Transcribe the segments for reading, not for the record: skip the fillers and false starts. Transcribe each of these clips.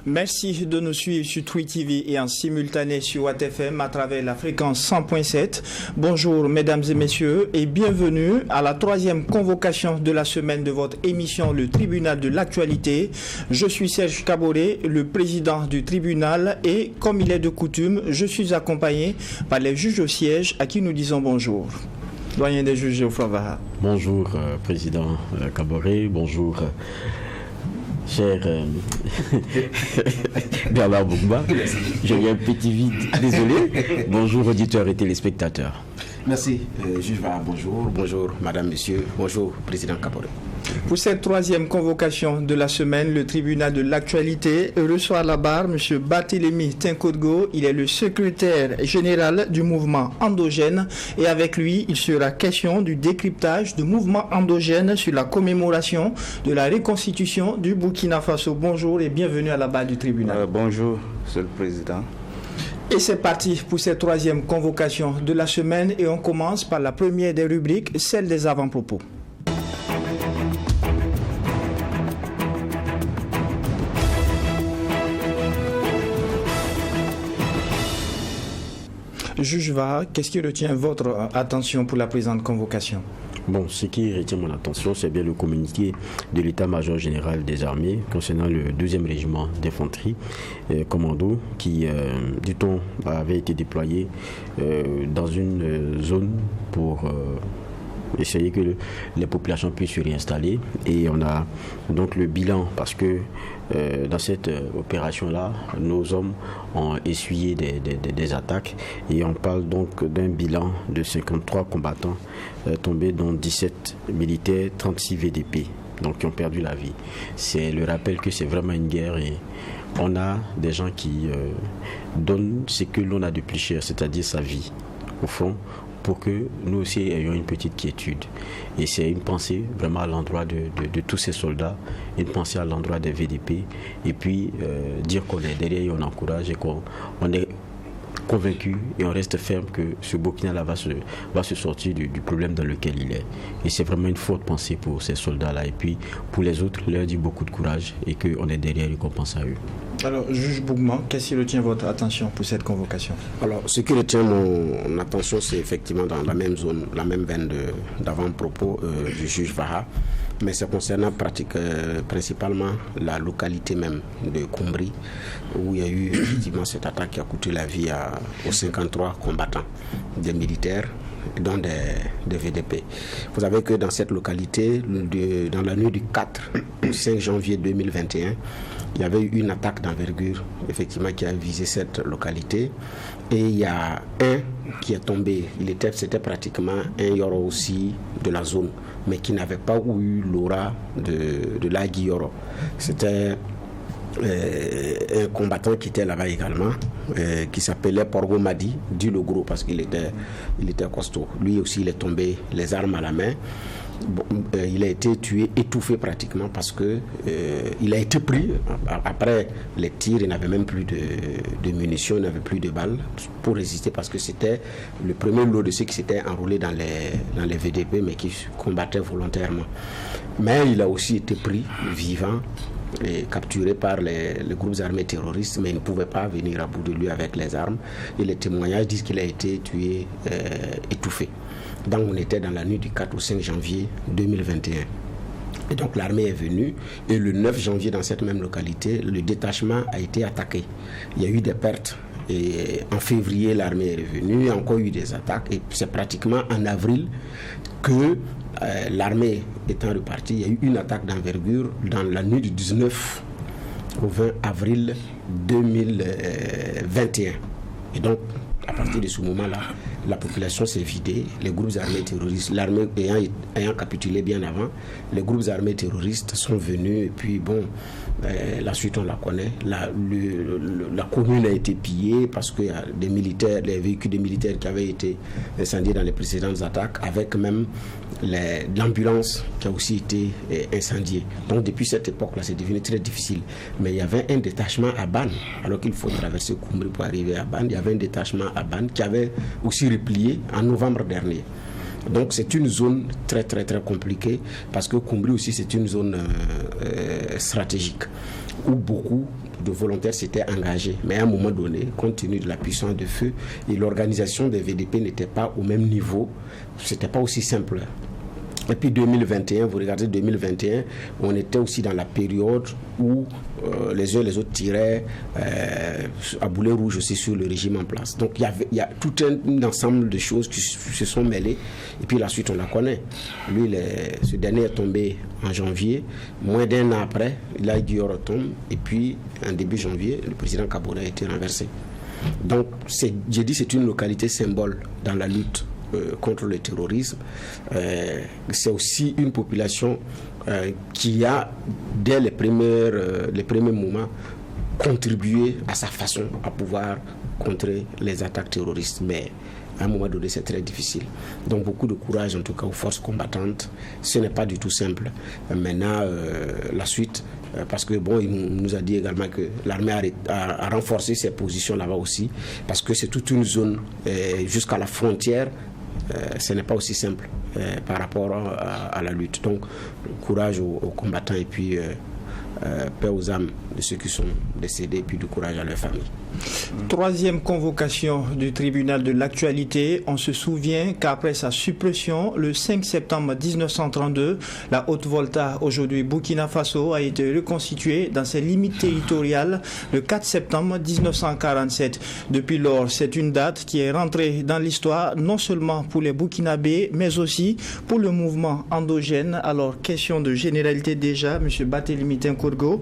Merci de nous suivre sur Twi TV et en simultané sur Watt FM à travers la fréquence 100.7. Bonjour mesdames et messieurs et bienvenue à la troisième convocation de la semaine de votre émission Le Tribunal de l'actualité. Je suis Serge Kaboré, le président du tribunal et comme il est de coutume, je suis accompagné par les juges au siège à qui nous disons bonjour. Doyen des juges Geoffroy Vaha. Bonjour président Kaboré, bonjour cher Bernard Bougba. J'ai eu un petit vide, désolé. Bonjour auditeurs et téléspectateurs. Merci, juge Vaha, bonjour madame, monsieur, bonjour président Kaboré. Pour cette troisième convocation de la semaine, le tribunal de l'actualité reçoit à la barre M. Barthélémy Tinkodgo. Il est le secrétaire général du mouvement endogène et avec lui, il sera question du décryptage du mouvement endogène sur la commémoration de la reconstitution du Burkina Faso. Bonjour et bienvenue à la barre du tribunal. Bonjour, monsieur le président. Et c'est parti pour cette troisième convocation de la semaine et on commence par la première des rubriques, celle des avant-propos. Juge Vaha, qu'est-ce qui retient votre attention pour la présente convocation? Bon, ce qui retient mon attention, c'est bien le communiqué de l'état-major général des armées concernant le 12e régiment d'infanterie commando qui, dit-on, avait été déployé dans une zone pour essayer que les populations puissent se réinstaller. Et on a donc le bilan parce que dans cette opération-là, nos hommes ont essuyé des attaques et on parle donc d'un bilan de 53 combattants tombés, dont 17 militaires, 36 VDP, donc qui ont perdu la vie. C'est le rappel que c'est vraiment une guerre et on a des gens qui donnent ce que l'on a de plus cher, c'est-à-dire sa vie, au fond, pour que nous aussi ayons une petite quiétude. Et c'est une pensée vraiment à l'endroit de tous ces soldats, une pensée à l'endroit des VDP, et puis dire qu'on est derrière et on encourage et qu'on est convaincu et on reste ferme que ce Burkina-là va se sortir du problème dans lequel il est. Et c'est vraiment une forte pensée pour ces soldats-là. Et puis pour les autres, leur dit beaucoup de courage et qu'on est derrière et qu'on pense à eux. Alors, juge Bougman, qu'est-ce qui retient votre attention pour cette convocation? Alors, ce qui retient mon attention, c'est effectivement dans la même zone, la même veine d'avant-propos du juge Vaha, mais c'est concernant principalement la localité même de Kombri, où il y a eu effectivement cette attaque qui a coûté la vie aux 53 combattants, des militaires, dont des VDP. Vous savez que dans cette localité, dans la nuit du 4 au 5 janvier 2021, il y avait eu une attaque d'envergure, effectivement, qui a visé cette localité. Et il y a un qui est tombé. C'était pratiquement un Yoro aussi de la zone, mais qui n'avait pas eu l'aura de l'Agui Yoro. C'était un combattant qui était là-bas également, qui s'appelait Porgo Madi, dit le gros parce qu'il était costaud. Lui aussi, il est tombé les armes à la main. Bon, il a été tué, étouffé pratiquement parce que il a été pris après les tirs. Il n'avait même plus de munitions, il n'avait plus de balles pour résister parce que c'était le premier lot de ceux qui s'étaient enrôlés dans les VDP mais qui combattaient volontairement. Mais il a aussi été pris vivant et capturé par les groupes armés terroristes, mais il ne pouvait pas venir à bout de lui avec les armes. Et les témoignages disent qu'il a été tué, étouffé. Donc on était dans la nuit du 4 au 5 janvier 2021. Et donc l'armée est venue et le 9 janvier dans cette même localité, le détachement a été attaqué. Il y a eu des pertes. Et en février, l'armée est revenue, il y a encore eu des attaques. Et c'est pratiquement en avril que l'armée étant repartie, il y a eu une attaque d'envergure dans la nuit du 19 au 20 avril 2021. Et donc, à partir de ce moment-là, la population s'est vidée, les groupes armés terroristes, l'armée ayant capitulé bien avant, les groupes armés terroristes sont venus et puis bon, la suite on la connaît. La commune a été pillée parce qu'il y a des militaires, les véhicules des militaires qui avaient été incendiés dans les précédentes attaques, avec même l'ambulance qui a aussi été incendiée. Donc depuis cette époque-là, c'est devenu très difficile. Mais il y avait un détachement à Ban, alors qu'il faut traverser Koumri pour arriver à Ban. Il y avait un détachement à Ban qui avait aussi replié en novembre dernier. Donc c'est une zone très très très compliquée parce que Koumbli aussi c'est une zone stratégique où beaucoup de volontaires s'étaient engagés. Mais à un moment donné, compte tenu de la puissance de feu et l'organisation des VDP n'était pas au même niveau, c'était pas aussi simple. Et puis 2021, vous regardez 2021, on était aussi dans la période où les uns et les autres tiraient à boulet rouge aussi sur le régime en place. Donc il y a tout un ensemble de choses qui se sont mêlées. Et puis la suite, on la connaît. Lui, ce dernier est tombé en janvier. Moins d'un an après, Dior retombe. Et puis, en début janvier, le président Kaboré a été renversé. Donc, j'ai dit c'est une localité symbole dans la lutte contre le terrorisme. C'est aussi une population qui a, dès les premiers moments, contribué à sa façon à pouvoir contrer les attaques terroristes. Mais à un moment donné, c'est très difficile. Donc beaucoup de courage, en tout cas, aux forces combattantes. Ce n'est pas du tout simple. Maintenant, la suite, parce que bon, il nous a dit également que l'armée a renforcé ses positions là-bas aussi, parce que c'est toute une zone jusqu'à la frontière. Ce n'est pas aussi simple par rapport à la lutte. Donc, courage aux combattants et puis paix aux âmes de ceux qui sont décédés et puis du courage à leurs familles. Troisième convocation du tribunal de l'actualité. On se souvient qu'après sa suppression, le 5 septembre 1932, la Haute-Volta, aujourd'hui Burkina Faso, a été reconstituée dans ses limites territoriales le 4 septembre 1947. Depuis lors, c'est une date qui est rentrée dans l'histoire, non seulement pour les Burkinabés, mais aussi pour le mouvement endogène. Alors, question de généralité déjà, M. Barthélémy Tinkourgo,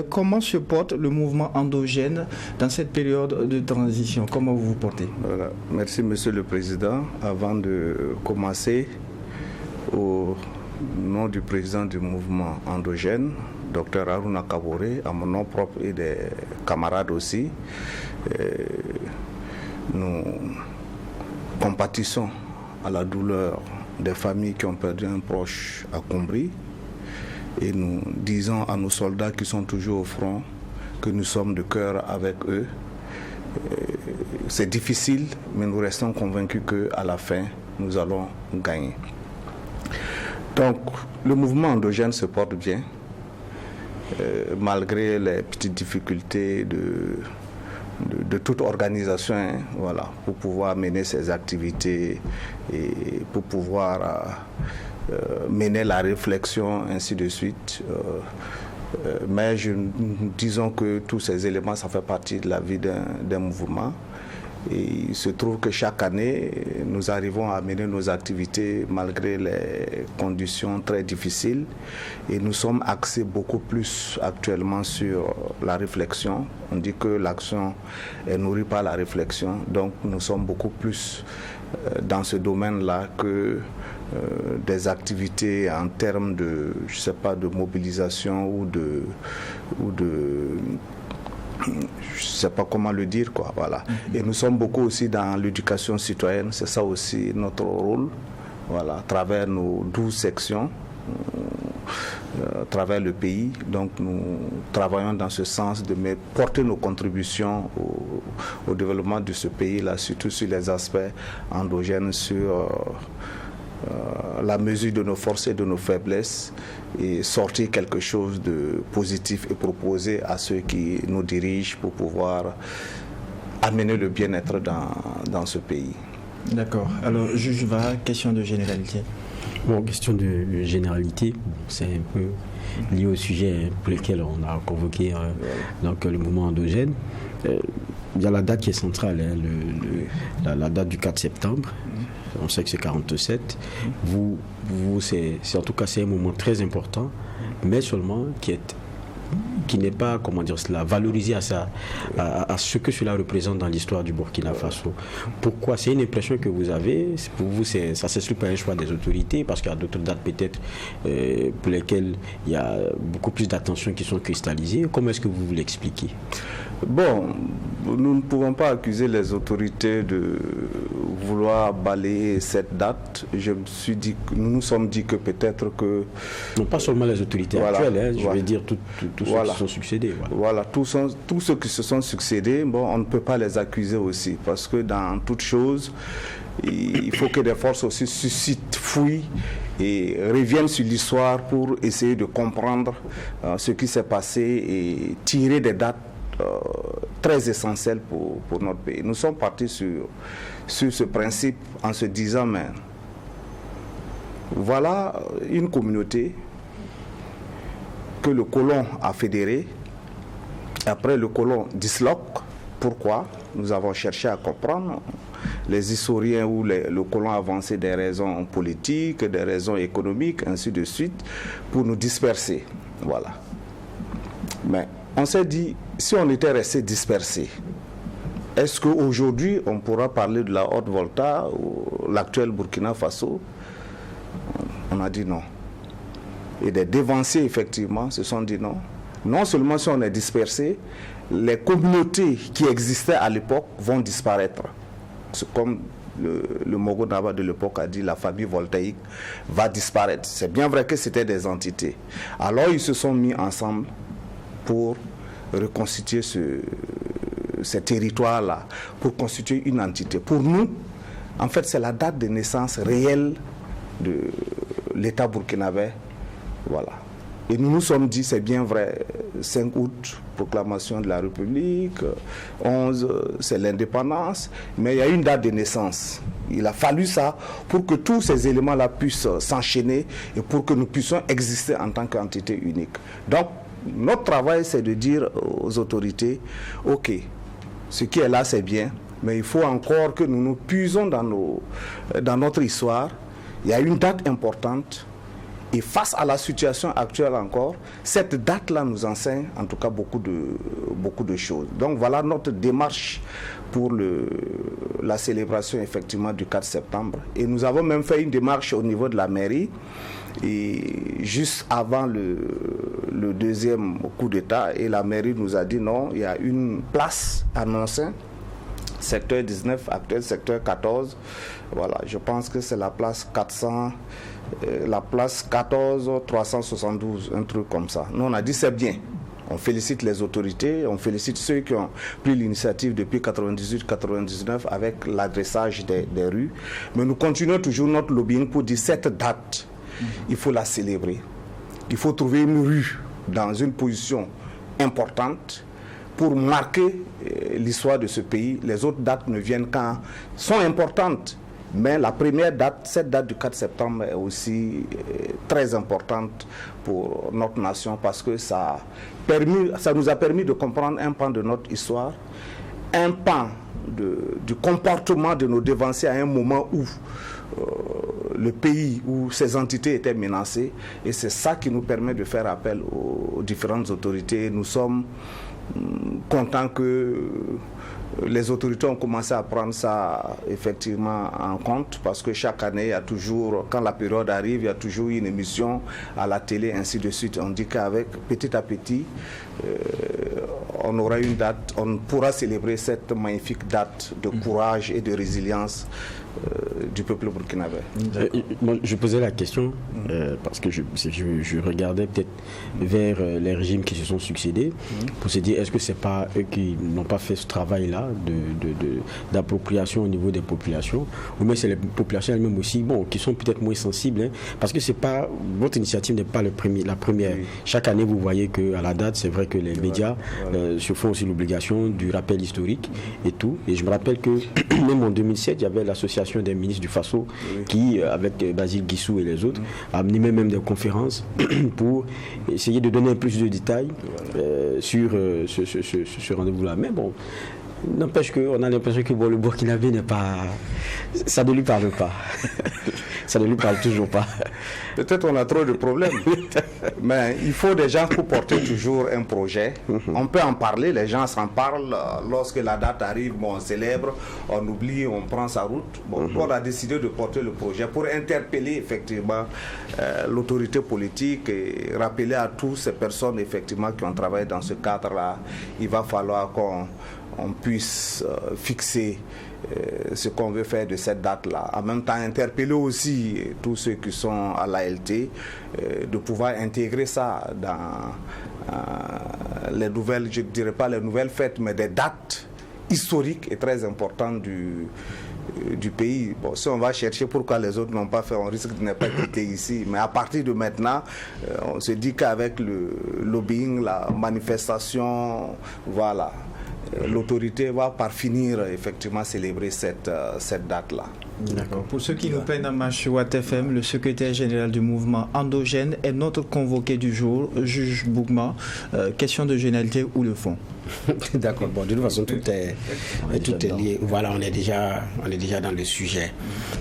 comment se porte le mouvement endogène dans cette période de transition? Comment vous vous portez? Voilà. Merci, Monsieur le Président. Avant de commencer, au nom du président du mouvement endogène, Dr Harouna Kaboré, à mon nom propre et des camarades aussi, nous compatissons à la douleur des familles qui ont perdu un proche à Koumbri et nous disons à nos soldats qui sont toujours au front que nous sommes de cœur avec eux. C'est difficile, mais nous restons convaincus qu'à la fin, nous allons gagner. Donc, le mouvement endogène se porte bien, malgré les petites difficultés de toute organisation, voilà, pour pouvoir mener ses activités et pour pouvoir mener la réflexion, ainsi de suite. Mais disons que tous ces éléments, ça fait partie de la vie d'un mouvement. Et il se trouve que chaque année, nous arrivons à mener nos activités malgré les conditions très difficiles. Et nous sommes axés beaucoup plus actuellement sur la réflexion. On dit que l'action est nourrie par la réflexion. Donc nous sommes beaucoup plus dans ce domaine-là que des activités en termes de, je sais pas, de mobilisation ou de je sais pas comment le dire, quoi, voilà. Et nous sommes beaucoup aussi dans l'éducation citoyenne, c'est ça aussi notre rôle, voilà, à travers nos 12 sections, à travers le pays. Donc nous travaillons dans ce sens de porter nos contributions au développement de ce pays-là, surtout sur les aspects endogènes, sur la mesure de nos forces et de nos faiblesses et sortir quelque chose de positif et proposer à ceux qui nous dirigent pour pouvoir amener le bien-être dans ce pays. D'accord. Alors, juge va, question de généralité. Bon, question de généralité, c'est un peu lié au sujet pour lequel on a convoqué donc, le mouvement endogène. Il y a la date qui est centrale, hein, la date du 4 septembre. On sait que c'est 47. C'est en tout cas c'est un moment très important, mais seulement qui n'est pas, comment dire cela, valorisé à ce que cela représente dans l'histoire du Burkina Faso. Pourquoi? C'est une impression que vous avez. Pour vous, ça s'explique par un choix des autorités, parce qu'il y a d'autres dates peut-être pour lesquelles il y a beaucoup plus d'attention qui sont cristallisées. Comment est-ce que vous l'expliquez? Bon, nous ne pouvons pas accuser les autorités de vouloir balayer cette date. Nous nous sommes dit que peut-être que... Non, pas seulement les autorités actuelles, je veux dire tous ceux qui se sont succédés. Voilà, tous ceux qui se sont succédés, bon, on ne peut pas les accuser aussi, parce que dans toute chose, il faut que des forces aussi suscitent, fouillent et reviennent sur l'histoire pour essayer de comprendre ce qui s'est passé et tirer des dates très essentielles pour notre pays. Nous sommes partis sur ce principe en se disant, mais voilà une communauté que le colon a fédérée. Après, le colon disloque. Pourquoi? Nous avons cherché à comprendre. Les historiens ou le colon a avancé des raisons politiques, des raisons économiques, ainsi de suite, pour nous disperser. Voilà. Mais on s'est dit, si on était resté dispersé, est-ce qu'aujourd'hui on pourra parler de la Haute-Volta ou l'actuel Burkina Faso? On a dit non. Et des dévanciers, effectivement, se sont dit non. Non seulement si on est dispersé, les communautés qui existaient à l'époque vont disparaître. Comme le Mogo Naba de l'époque a dit, la famille voltaïque va disparaître. C'est bien vrai que c'était des entités. Alors ils se sont mis ensemble pour reconstituer ces territoires-là, pour constituer une entité. Pour nous, en fait, c'est la date de naissance réelle de l'État burkinabé. Voilà. Et nous nous sommes dit, c'est bien vrai, 5 août, proclamation de la République, 11, c'est l'indépendance, mais il y a une date de naissance. Il a fallu ça pour que tous ces éléments-là puissent s'enchaîner et pour que nous puissions exister en tant qu'entité unique. Donc, notre travail, c'est de dire aux autorités, ok, ce qui est là, c'est bien, mais il faut encore que nous nous puisons dans notre histoire. Il y a une date importante. Et face à la situation actuelle encore, cette date-là nous enseigne en tout cas beaucoup de choses. Donc voilà notre démarche pour la célébration effectivement du 4 septembre. Et nous avons même fait une démarche au niveau de la mairie. Et juste avant le deuxième coup d'État, et la mairie nous a dit non, il y a une place annoncée, secteur 19, actuel secteur 14. Voilà, je pense que c'est la place 400... la place 14 372, un truc comme ça. Nous on a dit c'est bien. On félicite les autorités, on félicite ceux qui ont pris l'initiative depuis 98-99 avec l'adressage des rues. Mais nous continuons toujours notre lobbying pour dire cette date, il faut la célébrer. Il faut trouver une rue dans une position importante pour marquer l'histoire de ce pays. Les autres dates ne viennent qu'en sont importantes. Mais la première date, cette date du 4 septembre est aussi très importante pour notre nation parce que ça nous a permis de comprendre un pan de notre histoire, un pan du comportement de nos dévanciers à un moment où le pays, où ces entités étaient menacées. Et c'est ça qui nous permet de faire appel aux différentes autorités. Nous sommes contents que les autorités ont commencé à prendre ça effectivement en compte parce que chaque année, il y a toujours, quand la période arrive, il y a toujours une émission à la télé, ainsi de suite. On dit qu'avec petit à petit, on aura une date, on pourra célébrer cette magnifique date de courage et de résilience du peuple burkinabé. Je posais la question parce que je regardais peut-être vers les régimes qui se sont succédés pour se dire est-ce que c'est pas eux qui n'ont pas fait ce travail-là d'appropriation au niveau des populations, ou bien c'est les populations elles-mêmes aussi qui sont peut-être moins sensibles parce que c'est pas, votre initiative n'est pas la première. Oui. Chaque année vous voyez qu'à la date c'est vrai que les médias se font aussi l'obligation du rappel historique et tout, et je me rappelle que même en 2007 il y avait l'association des ministres du Faso qui, avec Basile Guissou et les autres, a animé même des conférences pour essayer de donner plus de détails sur ce rendez-vous-là. Mais bon, N'empêche qu'on a l'impression que le Burkinabé n'est pas... Ça ne lui parle pas. Ça ne lui parle toujours pas. Peut-être on a trop de problèmes. Mais il faut des gens pour porter toujours un projet. On peut en parler, les gens s'en parlent. Lorsque la date arrive, on célèbre, on oublie, on prend sa route. On a décidé de porter le projet pour interpeller effectivement l'autorité politique et rappeler à toutes ces personnes effectivement qui ont travaillé dans ce cadre-là. Il va falloir qu'on puisse fixer ce qu'on veut faire de cette date-là. En même temps, interpeller aussi tous ceux qui sont à l'ALT de pouvoir intégrer ça dans les nouvelles, je ne dirais pas les nouvelles fêtes, mais des dates historiques et très importantes du pays. Bon, si on va chercher pourquoi les autres n'ont pas fait, on risque de ne pas quitter ici. Mais à partir de maintenant, on se dit qu'avec le lobbying, la manifestation, voilà, l'autorité va par finir effectivement célébrer cette date-là. D'accord. Pour ceux qui nous prennent en marche sur WattFM, le secrétaire général du mouvement endogène est notre convoqué du jour, juge Bougma. Question de généralité ou le fond? D'accord. Bon, de toute façon, tout est lié. Voilà, on est déjà dans le sujet.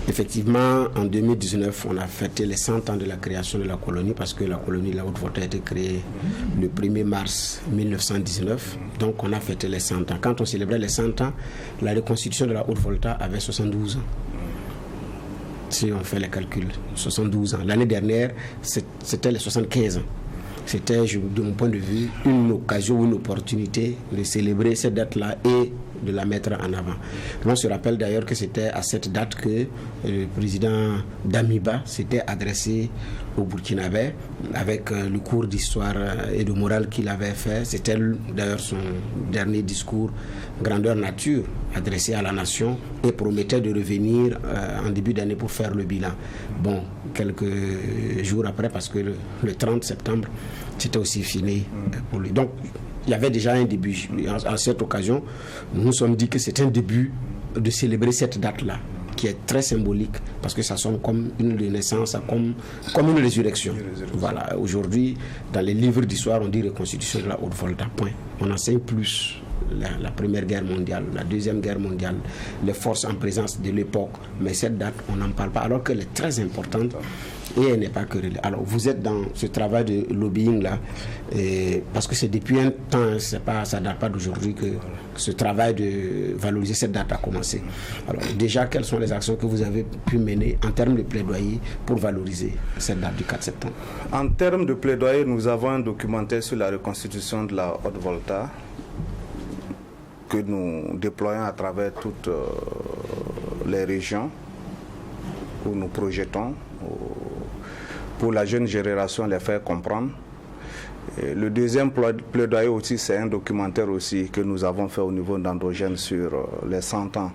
Effectivement, en 2019, on a fêté les 100 ans de la création de la colonie, parce que la colonie de la Haute-Volta a été créée le 1er mars 1919. Donc, on a fêté les 100 ans. Quand on célébrait les 100 ans, la reconstitution de la Haute-Volta avait 72 ans. Si on fait les calculs, 72 ans. L'année dernière, c'était les 75 ans. C'était, de mon point de vue, une occasion, une opportunité de célébrer cette date-là et de la mettre en avant. On se rappelle d'ailleurs que c'était à cette date que le président Damiba s'était adressé au Burkinabé avec le cours d'histoire et de morale qu'il avait fait. C'était d'ailleurs son dernier discours grandeur nature adressé à la nation et promettait de revenir en début d'année pour faire le bilan. Bon, quelques jours après, parce que le 30 septembre, c'était aussi fini pour lui. Donc, il y avait déjà un début. À cette occasion, nous nous sommes dit que c'est un début de célébrer cette date-là, qui est très symbolique, parce que ça sonne comme une renaissance, comme une résurrection. Voilà. Aujourd'hui, dans les livres d'histoire, on dit reconstitution de la Haute-Volta. Point. On enseigne plus la Première Guerre mondiale, la Deuxième Guerre mondiale, les forces en présence de l'époque. Mais cette date, on n'en parle pas, alors qu'elle est très importante et elle n'est pas querellée. Alors, vous êtes dans ce travail de lobbying-là, parce que c'est depuis un temps, ça ne date pas d'aujourd'hui que ce travail de valoriser cette date a commencé. Alors, déjà, quelles sont les actions que vous avez pu mener en termes de plaidoyer pour valoriser cette date du 4 septembre? En termes de plaidoyer, nous avons un documentaire sur la reconstitution de la Haute-Volta que nous déployons à travers toutes les régions où nous projetons pour la jeune génération les faire comprendre. Et le deuxième plaidoyer aussi, c'est un documentaire aussi que nous avons fait au niveau d'Endogène sur les 100 ans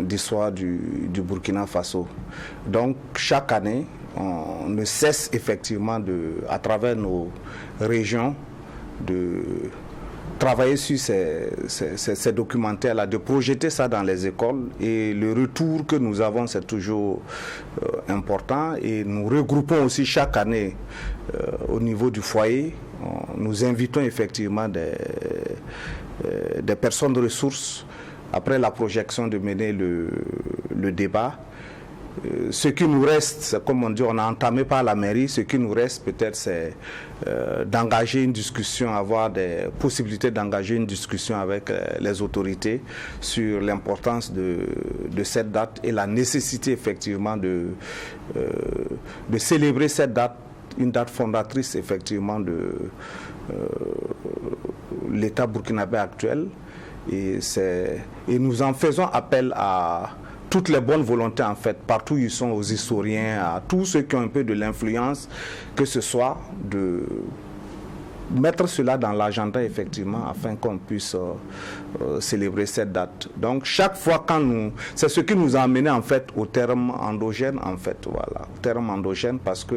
d'histoire du Burkina Faso. Donc chaque année, on ne cesse effectivement à travers nos régions de travailler sur ces documentaires-là, de projeter ça dans les écoles, et le retour que nous avons, c'est toujours important, et nous regroupons aussi chaque année au niveau du foyer, nous invitons effectivement des personnes de ressources après la projection de mener le débat. Ce qui nous reste, c'est comme on dit, on a entamé par la mairie, ce qui nous reste peut-être c'est d'engager une discussion, avoir des possibilités d'engager une discussion avec les autorités sur l'importance de cette date et la nécessité effectivement de célébrer cette date, une date fondatrice effectivement de l'État burkinabé actuel. Et nous en faisons appel à toutes les bonnes volontés, en fait, partout où ils sont, aux historiens, à tous ceux qui ont un peu de l'influence, que ce soit de mettre cela dans l'agenda, effectivement, afin qu'on puisse célébrer cette date. Donc, chaque fois c'est ce qui nous a amené, en fait, au terme endogène, en fait, voilà, au terme endogène, parce que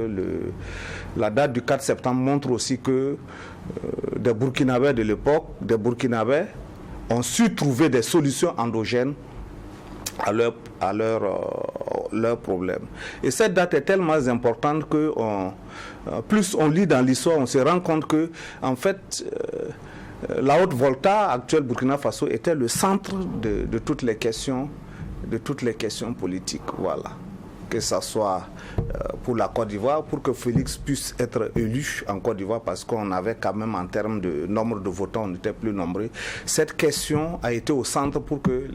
la date du 4 septembre montre aussi que des Burkinabés de l'époque, des Burkinabés ont su trouver des solutions endogènes à leurs problèmes. Et cette date est tellement importante que plus on lit dans l'histoire, on se rend compte que, en fait, la Haute-Volta, actuelle Burkina Faso, était le centre de toutes les questions politiques. Voilà. Que ce soit pour la Côte d'Ivoire, pour que Félix puisse être élu en Côte d'Ivoire, parce qu'on avait quand même, en termes de nombre de votants, on était plus nombreux. Cette question a été au centre pour que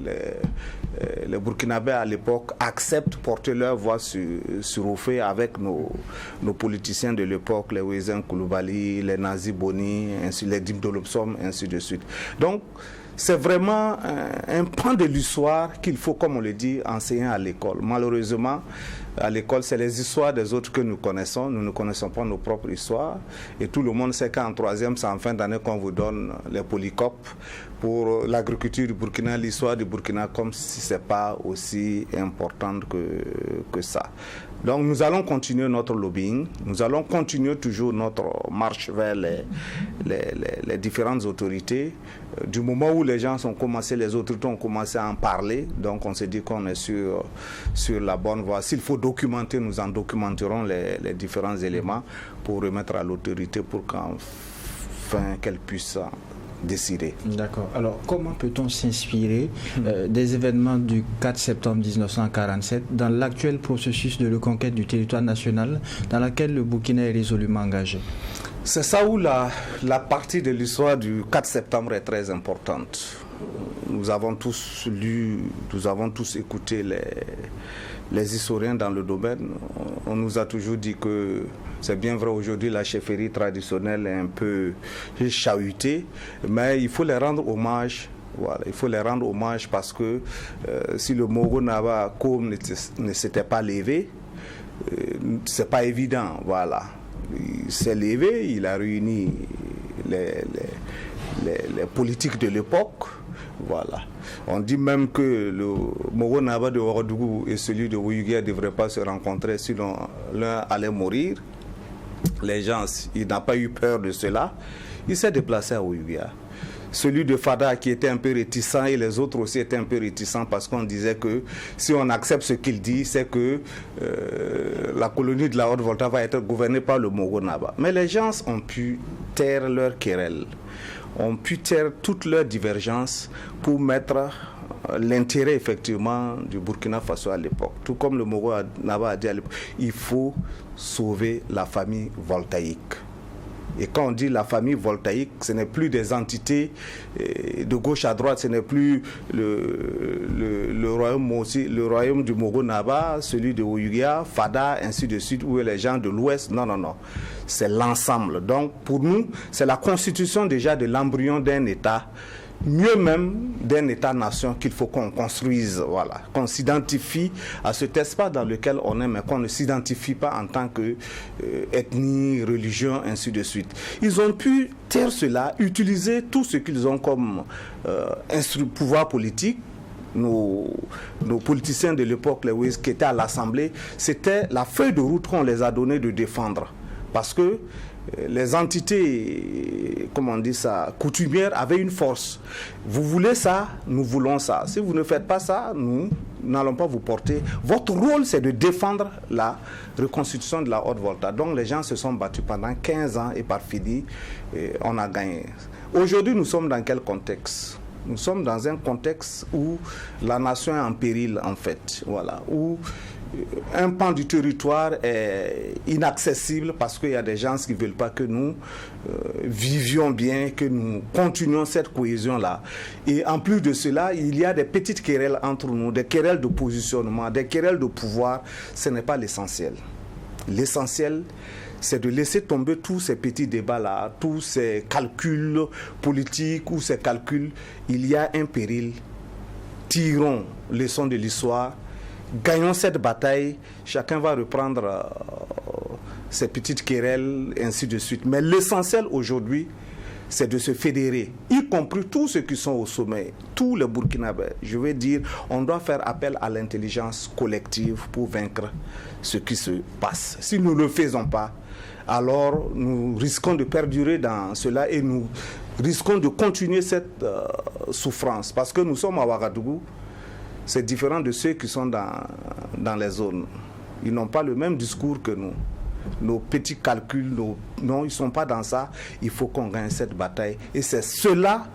les Burkinabés à l'époque acceptent porter leur voix sur Oufé avec nos politiciens de l'époque, les Ouézen Koulibaly, les Nazi Boni, les Dim Dolopsom, ainsi de suite. Donc, c'est vraiment un pan de l'histoire qu'il faut, comme on le dit, enseigner à l'école. Malheureusement, à l'école, c'est les histoires des autres que nous connaissons. Nous ne connaissons pas nos propres histoires. Et tout le monde sait qu'en troisième, c'est en fin d'année qu'on vous donne les polycopes pour l'agriculture du Burkina, l'histoire du Burkina, comme si ce n'est pas aussi importante que ça. Donc nous allons continuer notre lobbying, nous allons continuer toujours notre marche vers les différentes autorités. Du moment où les gens ont commencé, les autorités ont commencé à en parler, donc on s'est dit qu'on est sur la bonne voie. S'il faut documenter, nous en documenterons les différents éléments pour remettre à l'autorité pour qu'enfin qu'elle puisse décider. D'accord. Alors, comment peut-on s'inspirer des événements du 4 septembre 1947 dans l'actuel processus de reconquête du territoire national dans lequel le Burkina est résolument engagé? C'est ça où la partie de l'histoire du 4 septembre est très importante. Nous avons tous lu, nous avons tous écouté les historiens dans le domaine. On nous a toujours dit que c'est bien vrai, aujourd'hui la chefferie traditionnelle est un peu chahutée, mais il faut les rendre hommage. Voilà, il faut les rendre hommage parce que si le Mogo Naba Koum ne s'était pas levé, c'est pas évident. Voilà. Il s'est levé, il a réuni les politiques de l'époque. Voilà. On dit même que le Mogo Naba de Ouagadougou et celui de Ouiguiya ne devraient pas se rencontrer, sinon l'un allait mourir. Les gens, il n'a pas eu peur de cela. Il s'est déplacé à Ouiguiya. Celui de Fada qui était un peu réticent et les autres aussi étaient un peu réticents parce qu'on disait que si on accepte ce qu'il dit, c'est que la colonie de la Haute-Volta va être gouvernée par le Mogo Naba. Mais les gens ont pu taire leurs querelles, ont pu taire toutes leurs divergences pour mettre l'intérêt effectivement du Burkina Faso à l'époque. Tout comme le Mogo Naba a dit à l'époque, il faut sauver la famille voltaïque. Et quand on dit la famille voltaïque, ce n'est plus des entités de gauche à droite, ce n'est plus le royaume du Mogo Naba, celui de Ouiguiya, Fada, ainsi de suite, où les gens de l'Ouest. Non, non, non. C'est l'ensemble. Donc, pour nous, c'est la constitution déjà de l'embryon d'un État, mieux même d'un État-nation qu'il faut qu'on construise, voilà, qu'on s'identifie à cet espace dans lequel on est, mais qu'on ne s'identifie pas en tant que ethnie, religion, ainsi de suite. Ils ont pu taire cela, utiliser tout ce qu'ils ont comme pouvoir politique. Nos politiciens de l'époque, les Ouïs, qui étaient à l'Assemblée, c'était la feuille de route qu'on les a donné de défendre. Parce que les entités, comment on dit ça, coutumières avaient une force. Vous voulez ça, nous voulons ça. Si vous ne faites pas ça, nous n'allons pas vous porter. Votre rôle, c'est de défendre la reconstitution de la Haute-Volta. Donc les gens se sont battus pendant 15 ans et par fini, on a gagné. Aujourd'hui, nous sommes dans quel contexte ? Nous sommes dans un contexte où la nation est en péril, en fait. Voilà, où un pan du territoire est inaccessible parce qu'il y a des gens qui ne veulent pas que nous vivions bien, que nous continuions cette cohésion-là. Et en plus de cela, il y a des petites querelles entre nous, des querelles de positionnement, des querelles de pouvoir. Ce n'est pas l'essentiel. L'essentiel, c'est de laisser tomber tous ces petits débats-là, tous ces calculs politiques ou ces calculs. Il y a un péril. Tirons leçon de l'histoire. Gagnons cette bataille, chacun va reprendre ses petites querelles, ainsi de suite. Mais l'essentiel aujourd'hui, c'est de se fédérer, y compris tous ceux qui sont au sommet, tous les Burkinabés. Je veux dire, on doit faire appel à l'intelligence collective pour vaincre ce qui se passe. Si nous ne le faisons pas, alors nous risquons de perdurer dans cela et nous risquons de continuer cette souffrance. Parce que nous sommes à Ouagadougou. C'est différent de ceux qui sont dans les zones. Ils n'ont pas le même discours que nous. Nos petits calculs, non, ils ne sont pas dans ça, il faut qu'on gagne cette bataille. Et c'est cela,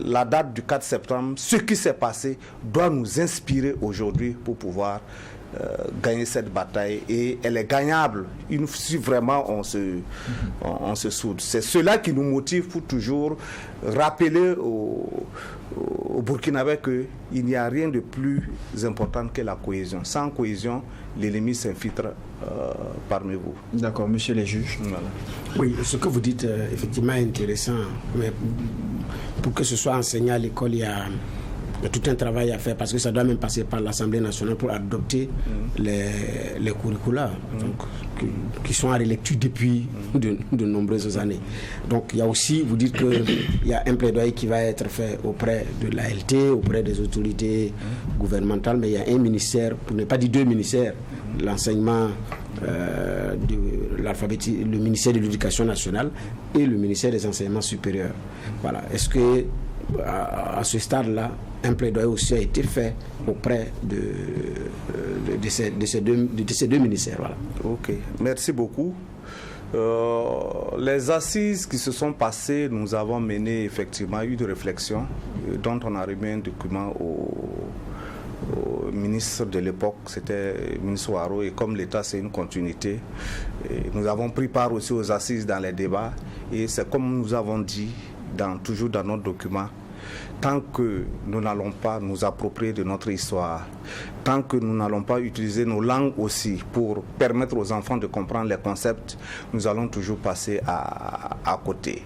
la date du 4 septembre, ce qui s'est passé doit nous inspirer aujourd'hui pour pouvoir gagner cette bataille, et elle est gagnable si vraiment on se soude. C'est cela qui nous motive pour toujours rappeler aux Burkinabés qu'il n'y a rien de plus important que la cohésion. Sans cohésion, l'ennemi s'infiltre parmi vous. D'accord, monsieur les juges. Voilà. Oui, ce que vous dites effectivement est intéressant, mais pour que ce soit enseigné à l'école, il y a tout un travail à faire, parce que ça doit même passer par l'Assemblée nationale pour adopter les curricula qui sont en relecture depuis de nombreuses années. Donc il y a aussi, vous dites qu'il y a un plaidoyer qui va être fait auprès de l'ALT, auprès des autorités gouvernementales, mais il y a un ministère, pour ne pas dire deux ministères, l'enseignement, le ministère de l'Éducation nationale et le ministère des enseignements supérieurs. Voilà. Est-ce que à ce stade-là, un plaidoyer aussi a été fait auprès de ces deux ministères. Voilà. Ok, merci beaucoup. Les assises qui se sont passées, nous avons mené effectivement une réflexion dont on a remis un document au ministre de l'époque, c'était le ministre Ouaro, et comme l'État c'est une continuité, et nous avons pris part aussi aux assises dans les débats, et c'est comme nous avons dit toujours dans notre document, tant que nous n'allons pas nous approprier de notre histoire, tant que nous n'allons pas utiliser nos langues aussi pour permettre aux enfants de comprendre les concepts, nous allons toujours passer à côté.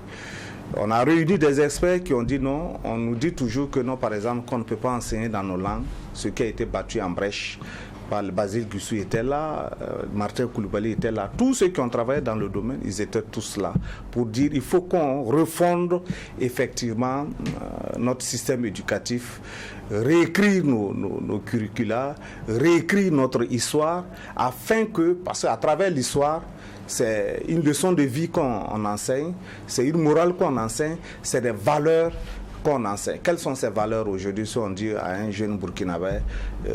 On a réuni des experts qui ont dit non, on nous dit toujours que non, par exemple, qu'on ne peut pas enseigner dans nos langues, ce qui a été battu en brèche. Basile Guissou était là, Martin Koulibaly était là, tous ceux qui ont travaillé dans le domaine, ils étaient tous là pour dire il faut qu'on refonde effectivement notre système éducatif, réécrire nos curricula, réécrire notre histoire, afin que, parce qu'à travers l'histoire, c'est une leçon de vie qu'on enseigne, c'est une morale qu'on enseigne, c'est des valeurs qu'on enseigne. Quelles sont ces valeurs aujourd'hui, si on dit à un jeune Burkinabé,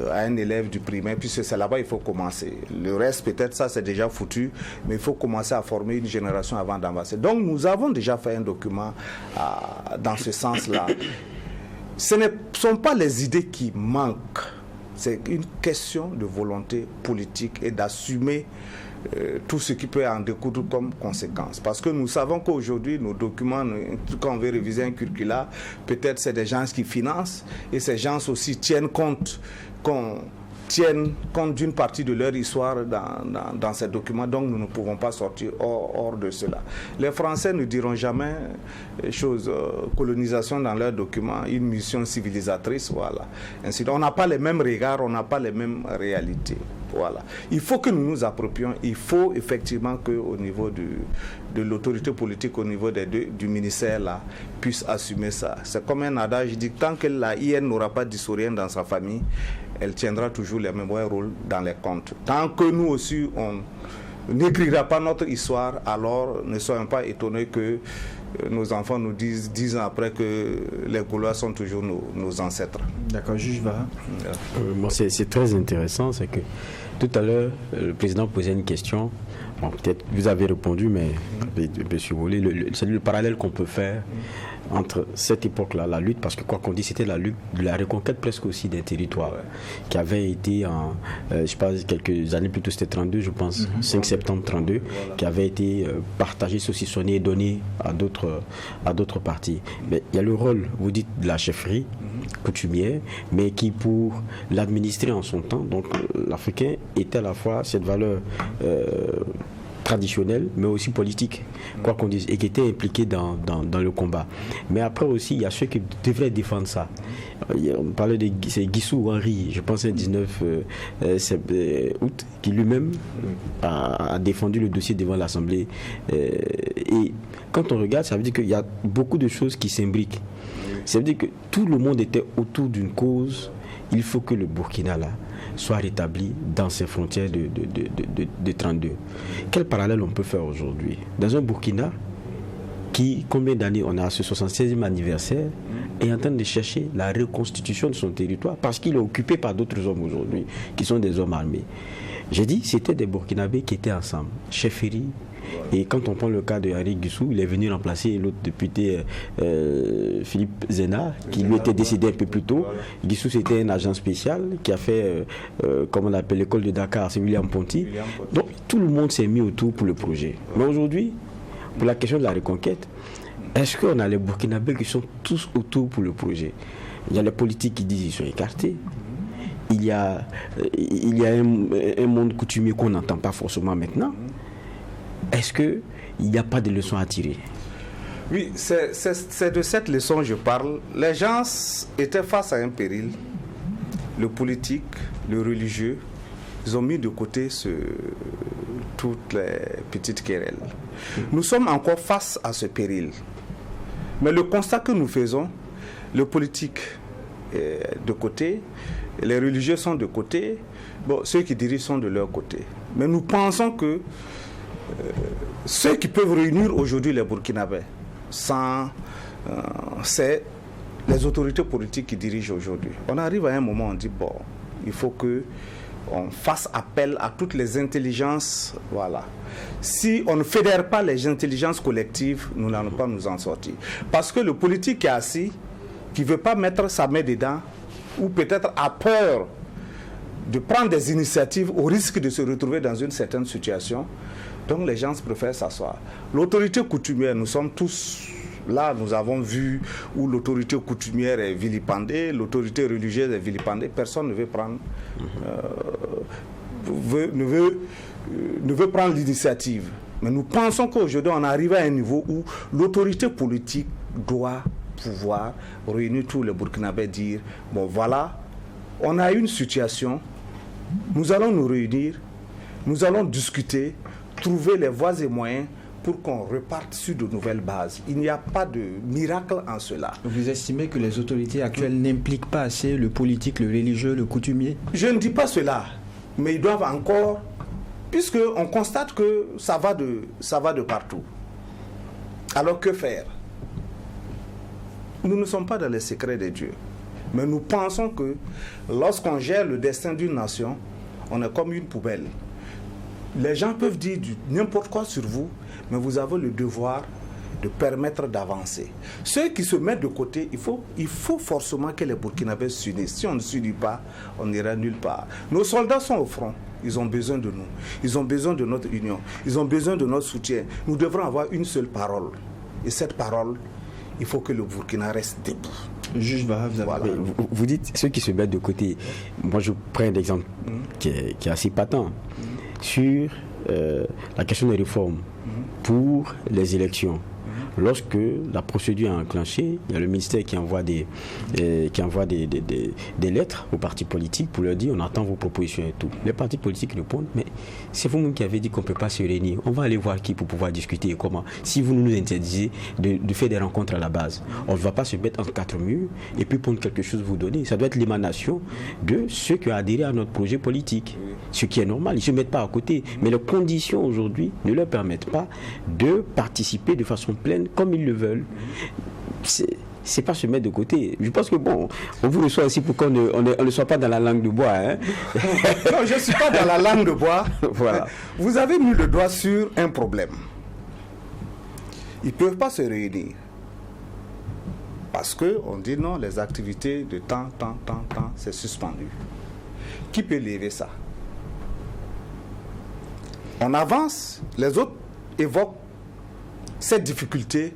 à un élève du primaire, puisque c'est là-bas il faut commencer. Le reste, peut-être, ça c'est déjà foutu, mais il faut commencer à former une génération avant d'avancer. Donc nous avons déjà fait un document dans ce sens-là. Ce ne sont pas les idées qui manquent, c'est une question de volonté politique et d'assumer tout ce qui peut en découdre comme conséquence. Parce que nous savons qu'aujourd'hui, nos documents, quand on veut réviser un curricula, peut-être c'est des gens qui financent, et ces gens aussi tiennent compte d'une partie de leur histoire dans ces documents, donc nous ne pouvons pas sortir hors de cela. Les Français ne diront jamais colonisation dans leurs documents, une mission civilisatrice, voilà. Ainsi, on n'a pas les mêmes regards, on n'a pas les mêmes réalités. Voilà. Il faut que nous nous approprions, il faut effectivement qu'au niveau de l'autorité politique, au niveau du ministère, là, puisse assumer ça. C'est comme un adage, je dis tant que la IN n'aura pas d'historien dans sa famille, elle tiendra toujours le même rôle dans les comptes. Tant que nous aussi, on n'écrira pas notre histoire, alors ne soyons pas étonnés que nos enfants nous disent 10 ans après que les Gaulois sont toujours nos ancêtres. D'accord, juge va. C'est très intéressant, c'est que tout à l'heure, le président posait une question. Bon, peut-être vous avez répondu, mais si vous voulez, c'est le parallèle qu'on peut faire entre cette époque-là, la lutte, parce que quoi qu'on dise, c'était la lutte de la reconquête presque aussi des territoires, qui avait été je sais pas, quelques années plus tôt, c'était 32, je pense, 5 septembre 32, qui avait été partagé, saucissonné et donné à d'autres parties. Mais il y a le rôle, vous dites, de la chefferie coutumière, mais qui, pour l'administrer en son temps, donc l'Africain était à la fois cette valeur traditionnelle, mais aussi politique, quoi qu'on dise, et qui était impliqué dans le combat. Mais après aussi, il y a ceux qui devraient défendre ça. On parlait de Guissou Henri, je pense, le 19 août, qui lui-même a défendu le dossier devant l'Assemblée. Et quand on regarde, ça veut dire qu'il y a beaucoup de choses qui s'imbriquent. Ça veut dire que tout le monde était autour d'une cause. Il faut que le Burkina, là, soit rétabli dans ses frontières de 32. Quel parallèle on peut faire aujourd'hui? Dans un Burkina qui, combien d'années on a à ce 76e anniversaire, est en train de chercher la reconstitution de son territoire parce qu'il est occupé par d'autres hommes aujourd'hui, qui sont des hommes armés. J'ai dit, c'était des Burkinabés qui étaient ensemble. Chefferie, Et quand on prend le cas de Henri Guissou, il est venu remplacer l'autre député Philippe Zena, qui lui était décédé un peu plus tôt. Guissou, c'était un agent spécial qui a fait, comme on l'appelle, l'école de Dakar, c'est William Ponty. Donc tout le monde s'est mis autour pour le projet. Mais aujourd'hui, pour la question de la reconquête, est-ce qu'on a les Burkinabés qui sont tous autour pour le projet? Il y a les politiques qui disent qu'ils sont écartés. Il y a un monde coutumier qu'on n'entend pas forcément maintenant. Est-ce qu'il n'y a pas de leçons à tirer? Oui, c'est de cette leçon que je parle. Les gens étaient face à un péril. Le politique, le religieux, ils ont mis de côté toutes les petites querelles. Nous sommes encore face à ce péril. Mais le constat que nous faisons, le politique est de côté, les religieux sont de côté, bon, ceux qui dirigent sont de leur côté. Mais nous pensons que ceux qui peuvent réunir aujourd'hui les Burkinabés, c'est les autorités politiques qui dirigent aujourd'hui. On arrive à un moment où on dit, bon, il faut qu'on fasse appel à toutes les intelligences, voilà. Si on ne fédère pas les intelligences collectives, nous n'allons pas nous en sortir. Parce que le politique qui est assis, qui ne veut pas mettre sa main dedans, ou peut-être a peur de prendre des initiatives au risque de se retrouver dans une certaine situation, donc les gens préfèrent s'asseoir. L'autorité coutumière, nous sommes tous là, nous avons vu où l'autorité coutumière est vilipendée, l'autorité religieuse est vilipendée, personne ne veut prendre ne veut prendre l'initiative. Mais nous pensons qu'aujourd'hui, on arrive à un niveau où l'autorité politique doit pouvoir réunir tous les Burkinabés et dire, bon voilà, on a une situation, nous allons nous réunir, nous allons discuter, trouver les voies et moyens pour qu'on reparte sur de nouvelles bases. Il n'y a pas de miracle en cela. Vous estimez que les autorités actuelles n'impliquent pas assez le politique, le religieux, le coutumier? Je ne dis pas cela, mais ils doivent encore, puisqu'on constate que ça va de partout. Alors que faire? Nous ne sommes pas dans les secrets de Dieu, mais nous pensons que lorsqu'on gère le destin d'une nation, on est comme une poubelle. Les gens peuvent dire n'importe quoi sur vous, mais vous avez le devoir de permettre d'avancer. Ceux qui se mettent de côté, il faut forcément que les Burkinabés s'unissent. Si on ne s'unit pas, on n'ira nulle part. Nos soldats sont au front. Ils ont besoin de nous. Ils ont besoin de notre union. Ils ont besoin de notre soutien. Nous devrons avoir une seule parole. Et cette parole, il faut que le Burkina reste debout. Juge Baha, vous dites ceux qui se mettent de côté. Moi, je prends un exemple qui est assez patent sur la question des réformes pour les élections. Lorsque la procédure est enclenchée, il y a le ministère qui envoie des lettres aux partis politiques pour leur dire on attend vos propositions et tout. Les partis politiques répondent mais c'est vous-même qui avez dit qu'on ne peut pas se réunir. On va aller voir qui pour pouvoir discuter et comment. Si vous nous interdisez de faire des rencontres à la base, on ne va pas se mettre entre quatre murs et puis prendre quelque chose vous donner. Ça doit être l'émanation de ceux qui ont adhéré à notre projet politique. Ce qui est normal, ils ne se mettent pas à côté. Mais les conditions aujourd'hui ne leur permettent pas de participer de façon pleine comme ils le veulent. C'est pas se mettre de côté. Je pense que bon, on vous reçoit aussi pour qu'on ne soit pas dans la langue de bois. Hein? Non, je ne suis pas dans la langue de bois. Voilà. Vous avez mis le doigt sur un problème. Ils ne peuvent pas se réunir. Parce qu'on dit non, les activités de temps, c'est suspendu. Qui peut lever ça? On avance, les autres évoquent cette difficulté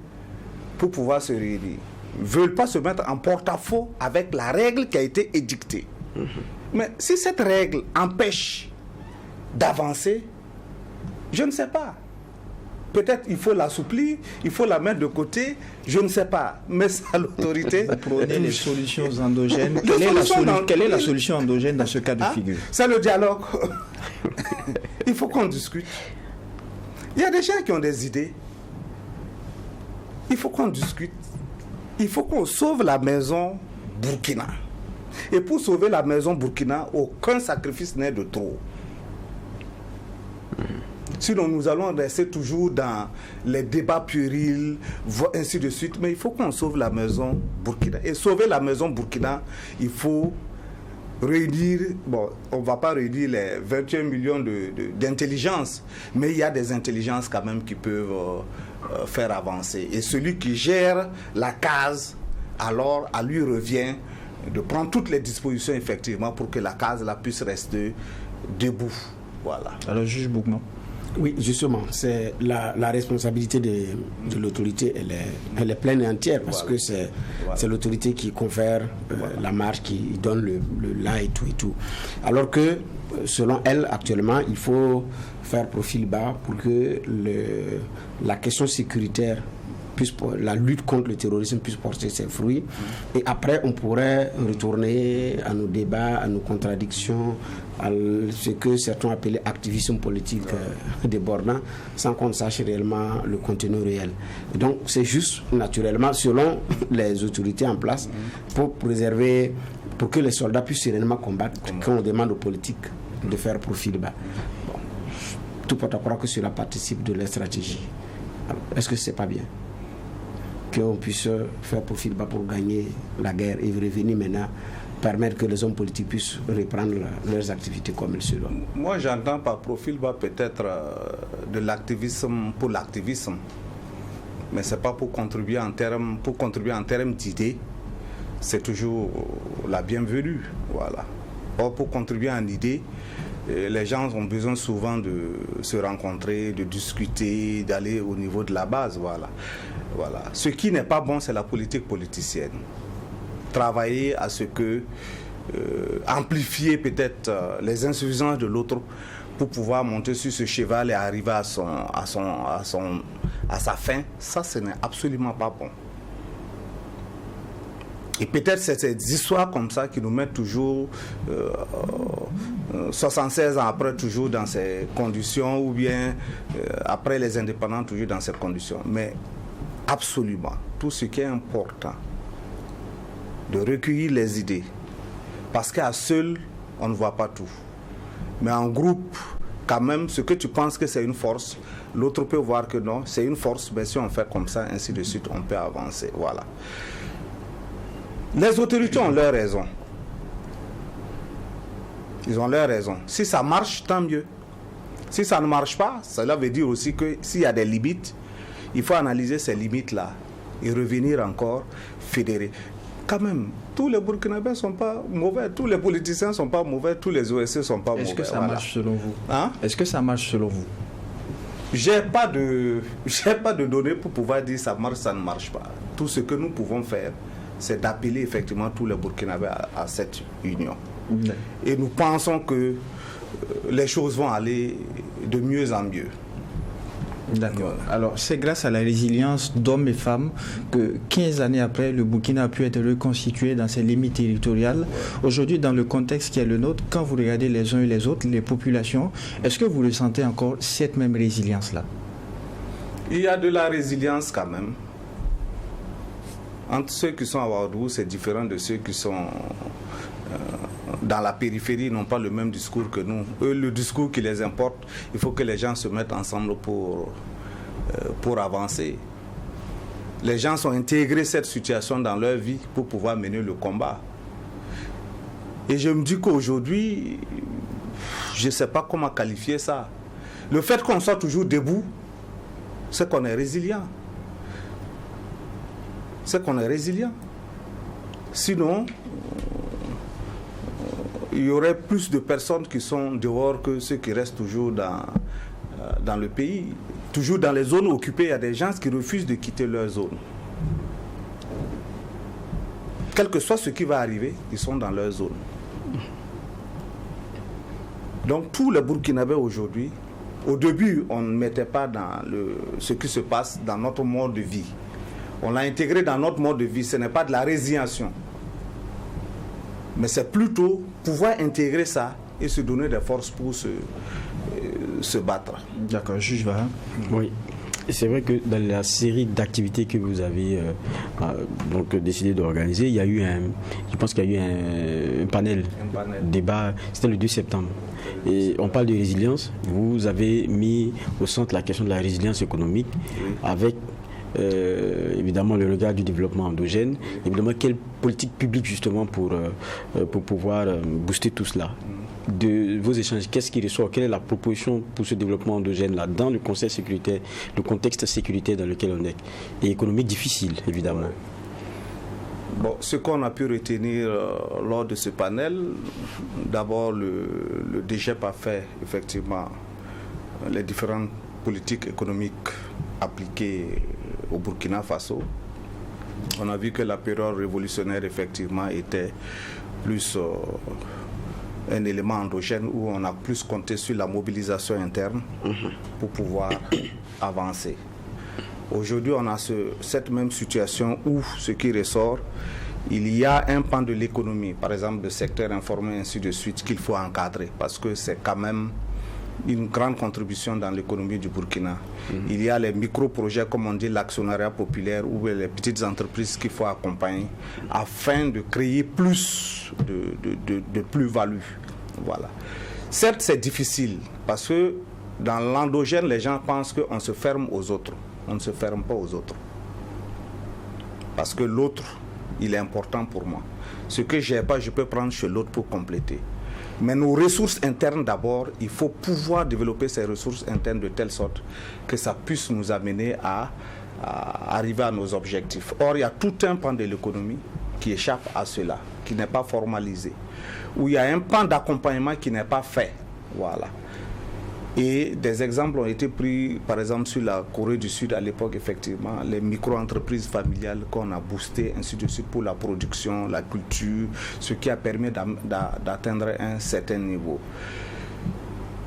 pour pouvoir se réunir. Ne veulent pas se mettre en porte-à-faux avec la règle qui a été édictée. Mais si cette règle empêche d'avancer, je ne sais pas. Peut-être il faut l'assouplir, il faut la mettre de côté, je ne sais pas. Mais c'est à l'autorité. Vous prenez les solutions endogènes. Quelle est la solution endogène dans ce cas de figure? C'est le dialogue. Il faut qu'on discute. Il y a des gens qui ont des idées. Il faut qu'on discute. Il faut qu'on sauve la maison Burkina. Et pour sauver la maison Burkina, aucun sacrifice n'est de trop. Sinon, nous allons rester toujours dans les débats puérils, ainsi de suite. Mais il faut qu'on sauve la maison Burkina. Et sauver la maison Burkina, il faut réunir, bon, on ne va pas réunir les 21 millions d'intelligences, mais il y a des intelligences quand même qui peuvent faire avancer. Et celui qui gère la case, alors à lui revient de prendre toutes les dispositions effectivement pour que la case là puisse rester debout. Voilà. Alors, juge Boukman. Oui, justement, c'est la responsabilité de l'autorité, elle est pleine et entière, parce que c'est l'autorité qui confère la marche, qui donne le là et tout. Alors que, selon elle, actuellement, il faut faire profil bas pour que la question sécuritaire, la lutte contre le terrorisme puisse porter ses fruits. Et après, on pourrait retourner à nos débats, à nos contradictions, à ce que certains appellent activisme politique débordant, sans qu'on sache réellement le contenu réel. Et donc, c'est juste, naturellement, selon les autorités en place, pour préserver, pour que les soldats puissent sereinement combattre, quand on demande aux politiques de faire profil bas. Bon. Tout porte à croire que cela participe de leur stratégie. Alors, est-ce que c'est pas bien qu'on puisse faire profil bas pour gagner la guerre et revenir maintenant, permettre que les hommes politiques puissent reprendre leurs activités comme il se doit? Moi, j'entends par profil bas peut-être de l'activisme pour l'activisme, mais c'est pas pour contribuer en termes d'idées. C'est toujours la bienvenue, voilà. Or, pour contribuer en idées, les gens ont besoin souvent de se rencontrer, de discuter, d'aller au niveau de la base, voilà. Ce qui n'est pas bon, c'est la politique politicienne. Travailler à ce que amplifier peut-être les insuffisances de l'autre pour pouvoir monter sur ce cheval et arriver à sa fin, ça ce n'est absolument pas bon. Et peut-être c'est ces histoires comme ça qui nous mettent toujours 76 ans après toujours dans ces conditions, ou bien après les indépendants toujours dans ces conditions. Mais absolument, tout ce qui est important, de recueillir les idées, parce qu'à seul, on ne voit pas tout. Mais en groupe, quand même, ce que tu penses que c'est une force, l'autre peut voir que non, c'est une force, mais si on fait comme ça, ainsi de suite, on peut avancer. Voilà. Les autorités ont leur raison. Ils ont leur raison. Si ça marche, tant mieux. Si ça ne marche pas, cela veut dire aussi que s'il y a des limites, il faut analyser ces limites-là et revenir encore fédérer. Quand même, tous les Burkinabés ne sont pas mauvais, tous les politiciens ne sont pas mauvais, tous les OSC ne sont pas mauvais. Est-ce que ça marche selon vous? Est-ce que ça marche selon vous? J'ai pas de données pour pouvoir dire ça marche, ça ne marche pas. Tout ce que nous pouvons faire, c'est d'appeler effectivement tous les Burkinabés à cette union. Et nous pensons que les choses vont aller de mieux en mieux. D'accord. Alors, c'est grâce à la résilience d'hommes et femmes que 15 années après, le Burkina a pu être reconstitué dans ses limites territoriales. Aujourd'hui, dans le contexte qui est le nôtre, quand vous regardez les uns et les autres, les populations, est-ce que vous ressentez encore cette même résilience-là? Il y a de la résilience quand même. Entre ceux qui sont à Ouagadougou, c'est différent de ceux qui sont dans la périphérie, ils n'ont pas le même discours que nous. Eux, le discours qui les importe, il faut que les gens se mettent ensemble pour avancer. Les gens ont intégré cette situation dans leur vie pour pouvoir mener le combat. Et je me dis qu'aujourd'hui, je ne sais pas comment qualifier ça. Le fait qu'on soit toujours debout, c'est qu'on est résilient. C'est qu'on est résilient. Sinon, il y aurait plus de personnes qui sont dehors que ceux qui restent toujours dans le pays. Toujours dans les zones occupées, il y a des gens qui refusent de quitter leur zone. Quel que soit ce qui va arriver, ils sont dans leur zone. Donc tous les Burkinabés aujourd'hui, au début, on ne mettait pas dans ce qui se passe dans notre mode de vie. On l'a intégré dans notre mode de vie. Ce n'est pas de la résignation. Mais c'est plutôt pouvoir intégrer ça et se donner des forces pour se battre. D'accord, juge Vaha. Oui. C'est vrai que dans la série d'activités que vous avez donc décidé d'organiser, il y a eu je pense qu'il y a eu un panel débat, c'était le 2 septembre. Et on parle de résilience. Vous avez mis au centre la question de la résilience économique avec évidemment le regard du développement endogène, évidemment quelle politique publique justement pour pouvoir booster tout cela. De vos échanges, qu'est-ce qui ressort? Quelle est la proposition pour ce développement endogène-là dans le contexte sécuritaire dans lequel on est, et économique difficile, évidemment? Bon, ce qu'on a pu retenir lors de ce panel, d'abord le DGEP a fait effectivement les différentes politiques économiques appliquées au Burkina Faso. On a vu que la période révolutionnaire effectivement était plus un élément endogène où on a plus compté sur la mobilisation interne pour pouvoir avancer. Aujourd'hui, on a cette même situation où ce qui ressort, il y a un pan de l'économie, par exemple le secteur informel, ainsi de suite, qu'il faut encadrer parce que c'est quand même une grande contribution dans l'économie du Burkina. Il y a les micro-projets, comme on dit, l'actionnariat populaire ou les petites entreprises qu'il faut accompagner afin de créer plus de plus-value. Voilà. Certes, c'est difficile parce que dans l'endogène, les gens pensent qu'on se ferme aux autres. On ne se ferme pas aux autres. Parce que l'autre, il est important pour moi. Ce que je n'ai pas, je peux prendre chez l'autre pour compléter. Mais nos ressources internes d'abord, il faut pouvoir développer ces ressources internes de telle sorte que ça puisse nous amener à arriver à nos objectifs. Or, il y a tout un pan de l'économie qui échappe à cela, qui n'est pas formalisé, où il y a un pan d'accompagnement qui n'est pas fait. Voilà. Et des exemples ont été pris, par exemple, sur la Corée du Sud à l'époque, effectivement, les micro-entreprises familiales qu'on a boostées, ainsi de suite, pour la production, la culture, ce qui a permis d'atteindre un certain niveau.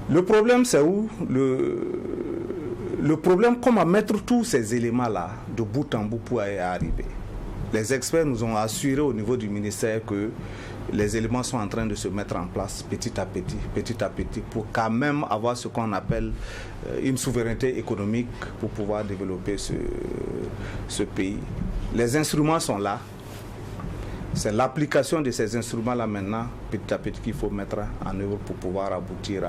Le problème, c'est où le problème, comment mettre tous ces éléments-là de bout en bout pour y arriver. Les experts nous ont assuré au niveau du ministère que les éléments sont en train de se mettre en place petit à petit, pour quand même avoir ce qu'on appelle une souveraineté économique pour pouvoir développer ce pays. Les instruments sont là. C'est l'application de ces instruments-là maintenant, petit à petit, qu'il faut mettre en œuvre pour pouvoir aboutir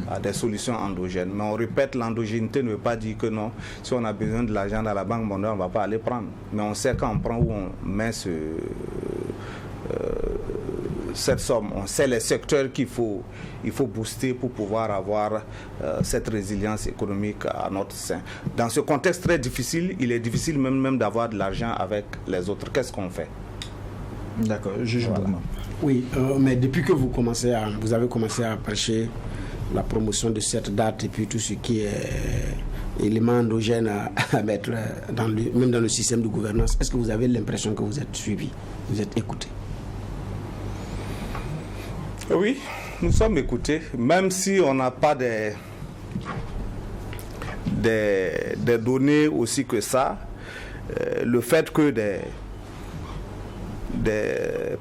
à des solutions endogènes. Mais on répète, l'endogénéité ne veut pas dire que non, si on a besoin de l'argent dans la banque mondiale, on ne va pas aller prendre. Mais on sait quand on prend où on met cette somme, on sait les secteurs il faut booster pour pouvoir avoir cette résilience économique à notre sein. Dans ce contexte très difficile, il est difficile même d'avoir de l'argent avec les autres. Qu'est-ce qu'on fait? D'accord, juge voilà. Oui, mais depuis que vous avez commencé à prêcher la promotion de cette date et puis tout ce qui est élément endogène à mettre même dans le système de gouvernance, est-ce que vous avez l'impression que vous êtes suivi, vous êtes écouté? Oui, nous sommes écoutés, même si on n'a pas des données aussi que ça. Le fait que des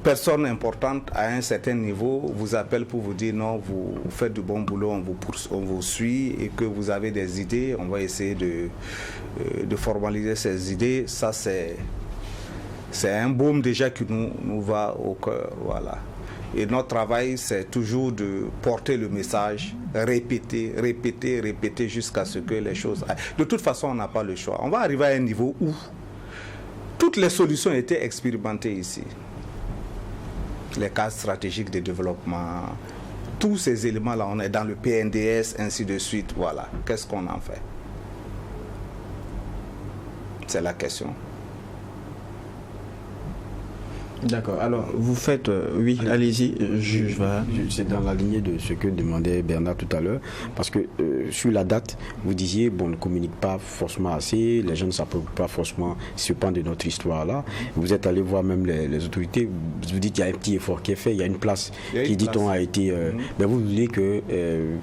personnes importantes à un certain niveau vous appellent pour vous dire non, vous faites du bon boulot, on vous suit et que vous avez des idées, on va essayer de formaliser ces idées. Ça, c'est un baume déjà qui nous va au cœur. Voilà. Et notre travail, c'est toujours de porter le message, répéter jusqu'à ce que les choses aillent. De toute façon, on n'a pas le choix. On va arriver à un niveau où toutes les solutions étaient expérimentées ici. Les cadres stratégiques de développement, tous ces éléments-là, on est dans le PNDS, ainsi de suite. Voilà. Qu'est-ce qu'on en fait? C'est la question. D'accord. Alors, vous faites... oui, allez-y. C'est dans la lignée de ce que demandait Bernard tout à l'heure. Parce que sur la date, vous disiez, on ne communique pas forcément assez, les gens ne s'approprient pas forcément ce pan de notre histoire-là. Vous êtes allé voir même les autorités, vous dites qu'il y a un petit effort qui est fait, il y a une place qui, dit-on, a été... mais vous voulez que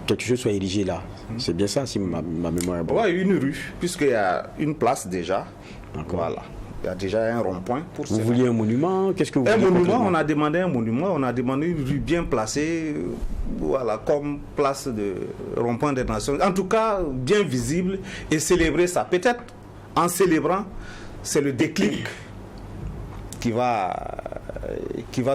quelque chose soit érigé là. C'est bien ça, si ma mémoire est bonne. Oui, une rue, puisqu'il y a une place déjà. Voilà. Il y a déjà un rond-point pour Vous vouliez un monument? Qu'est-ce que vous voulez? Un monument, on a demandé un monument, on a demandé une rue bien placée, voilà, comme place de rond-point des nations. En tout cas, bien visible et célébrer ça. Peut-être en célébrant, c'est le déclic qui va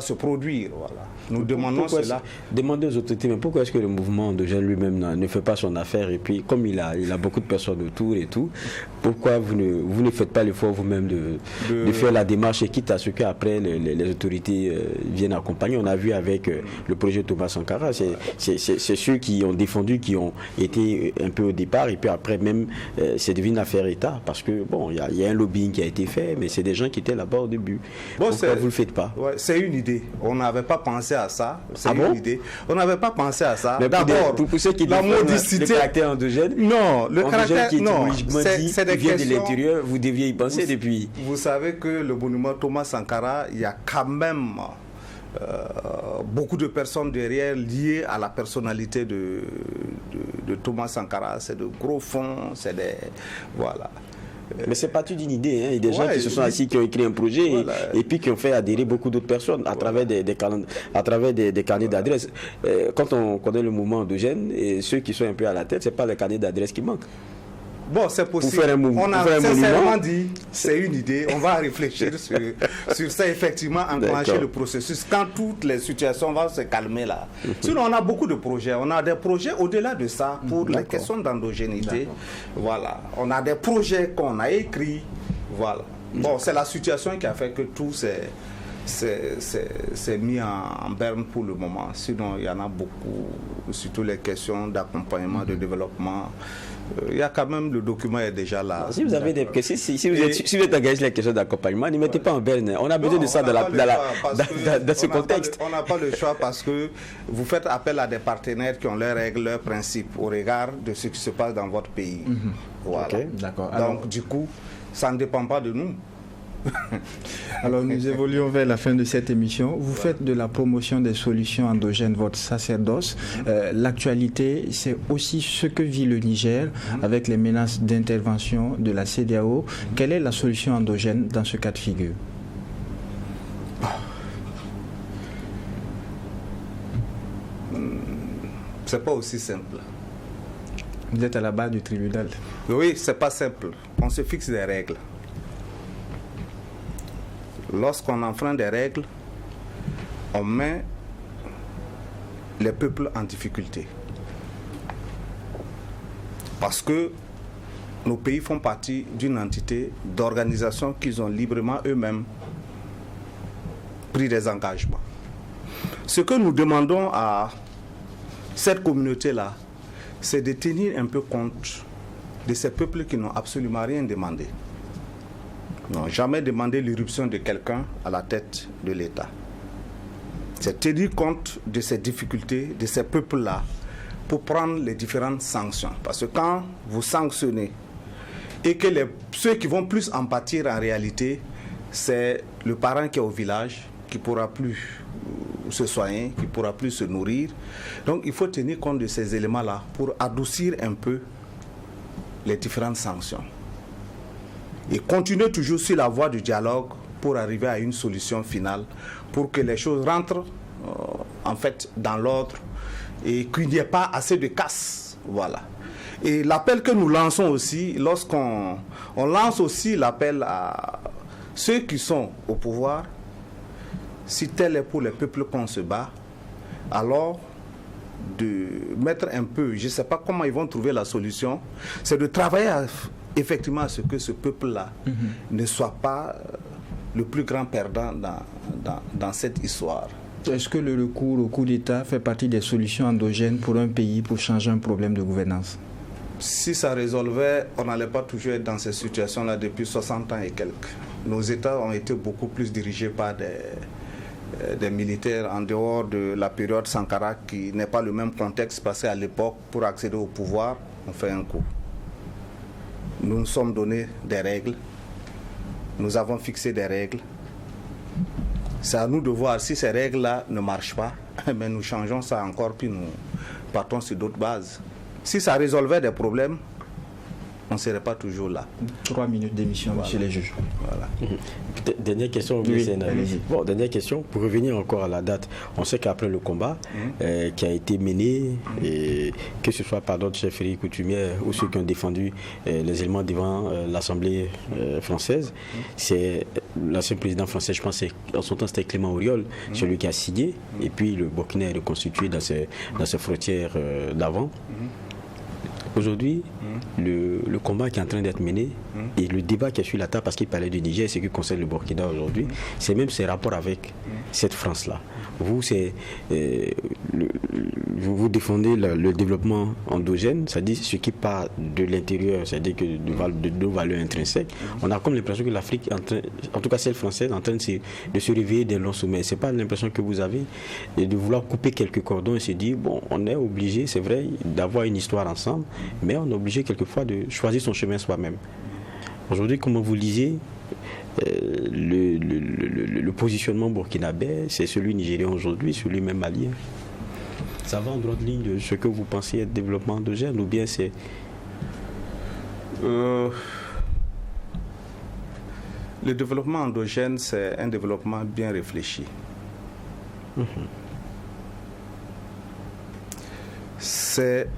se produire. Voilà. Nous demandons cela. Demandez aux autorités, mais pourquoi est-ce que le mouvement endogène lui-même ne fait pas son affaire? Et puis, comme il a beaucoup de personnes autour et tout, pourquoi vous ne faites pas l'effort vous-même de faire la démarche, et quitte à ce qu'après les autorités viennent accompagner? On a vu avec le projet Thomas Sankara, c'est ceux qui ont défendu, qui ont été un peu au départ, et puis après même, c'est devenu une affaire État, parce que bon, il y a un lobbying qui a été fait, mais c'est des gens qui étaient là-bas au début. Pourquoi vous ne le faites pas? Ouais, c'est une idée. On n'avait pas pensé à ça. C'est une idée. On n'avait pas pensé à ça. Mais d'abord, pour ceux qui la modicité, le caractère endogène, non, le caractère qui c'est des vient questions, de l'intérieur, vous deviez y penser depuis. Vous savez que le monument Thomas Sankara, il y a quand même beaucoup de personnes derrière liées à la personnalité de Thomas Sankara. C'est de gros fonds, c'est des... Voilà. Mais c'est parti d'une idée. Il y a des gens qui se sont assis, qui ont écrit un projet, et puis qui ont fait adhérer beaucoup d'autres personnes à travers des carnets d'adresses. Quand on connaît le mouvement endogène, et ceux qui sont un peu à la tête, ce n'est pas les carnets d'adresses qui manquent. Bon, c'est possible. On a sincèrement dit, c'est une idée. On va réfléchir sur ça, effectivement, enclencher le processus quand toutes les situations vont se calmer là. Sinon, on a beaucoup de projets. On a des projets au-delà de ça pour les questions d'endogénité. Voilà. On a des projets qu'on a écrits. Voilà. Bon, c'est la situation qui a fait que tout c'est mis en berne pour le moment. Sinon, il y en a beaucoup, surtout les questions d'accompagnement, de développement. Il y a quand même, le document est déjà là. Si vous avez si vous êtes engagé sur les questions d'accompagnement, ne mettez pas en berne. On a besoin de ça dans ce contexte. On n'a pas le choix parce que vous faites appel à des partenaires qui ont leurs règles, leurs principes au regard de ce qui se passe dans votre pays. Voilà. Okay, d'accord. Donc, du coup, ça ne dépend pas de nous. Alors nous évoluons vers la fin de cette émission. Vous faites de la promotion des solutions endogènes votre sacerdoce. L'actualité, c'est aussi ce que vit le Niger avec les menaces d'intervention de la CEDEAO. Quelle est la solution endogène dans ce cas de figure? C'est pas aussi simple. Vous êtes à la barre du tribunal. Oui, c'est pas simple. On se fixe des règles. Lorsqu'on enfreint des règles, on met les peuples en difficulté. Parce que nos pays font partie d'une entité d'organisation qu'ils ont librement eux-mêmes pris des engagements. Ce que nous demandons à cette communauté-là, c'est de tenir un peu compte de ces peuples qui n'ont absolument rien demandé. N'ont jamais demandé l'irruption de quelqu'un à la tête de l'État. C'est tenir compte de ces difficultés, de ces peuples-là, pour prendre les différentes sanctions. Parce que quand vous sanctionnez, et que ceux qui vont plus en pâtir en réalité, c'est le parent qui est au village, qui ne pourra plus se soigner, qui ne pourra plus se nourrir. Donc il faut tenir compte de ces éléments-là pour adoucir un peu les différentes sanctions. Et continuer toujours sur la voie du dialogue pour arriver à une solution finale, pour que les choses rentrent en fait dans l'ordre et qu'il n'y ait pas assez de casse. Voilà. Et l'appel que nous lançons aussi, lorsqu'on lance aussi l'appel à ceux qui sont au pouvoir, si tel est pour les peuples qu'on se bat, alors de mettre un peu, je ne sais pas comment ils vont trouver la solution, c'est de travailler effectivement à ce que ce peuple-là ne soit pas le plus grand perdant dans cette histoire. Est-ce que le recours au coup d'État fait partie des solutions endogènes pour un pays pour changer un problème de gouvernance? Si ça résolvait, on n'allait pas toujours être dans ces situations-là depuis 60 ans et quelques. Nos États ont été beaucoup plus dirigés par des militaires en dehors de la période Sankara qui n'est pas le même contexte parce qu'à l'époque, pour accéder au pouvoir, on fait un coup. Nous nous sommes donné des règles, nous avons fixé des règles. C'est à nous de voir si ces règles-là ne marchent pas, mais nous changeons ça encore puis nous partons sur d'autres bases. Si ça résolvait des problèmes, on ne serait pas toujours là. 3 minutes d'émission, Voilà. monsieur les juges. Voilà. Dernière question, Oui, Sénat. allez-y. Bon, dernière question, pour revenir encore à la date, on sait qu'après le combat qui a été mené, et que ce soit par d'autres chefferies coutumières ou ceux qui ont défendu les éléments devant l'Assemblée française, c'est l'ancien président français, je pense, en son temps c'était Clément Auriol, celui qui a signé, et puis le Burkina est reconstitué dans ses frontières d'avant. Aujourd'hui, le combat qui est en train d'être mené et le débat qui est sur la table, parce qu'il parlait du Niger, ce qui concerne le Burkina aujourd'hui, c'est même ses rapports avec cette France-là. Vous, vous défendez le développement endogène, c'est-à-dire ce qui part de l'intérieur, c'est-à-dire que de nos valeurs intrinsèques. On a comme l'impression que l'Afrique, en tout cas celle française, est en train de se réveiller d'un long sommeil. C'est pas l'impression que vous avez de vouloir couper quelques cordons et se dire, bon, on est obligé, c'est vrai, d'avoir une histoire ensemble, mais on est obligé quelquefois de choisir son chemin soi-même. Aujourd'hui, comment vous lisez le positionnement burkinabé, c'est celui nigérien aujourd'hui, celui même malien? Ça va en droite ligne de ce que vous pensez être développement endogène, ou bien c'est... Le développement endogène, c'est un développement bien réfléchi. C'est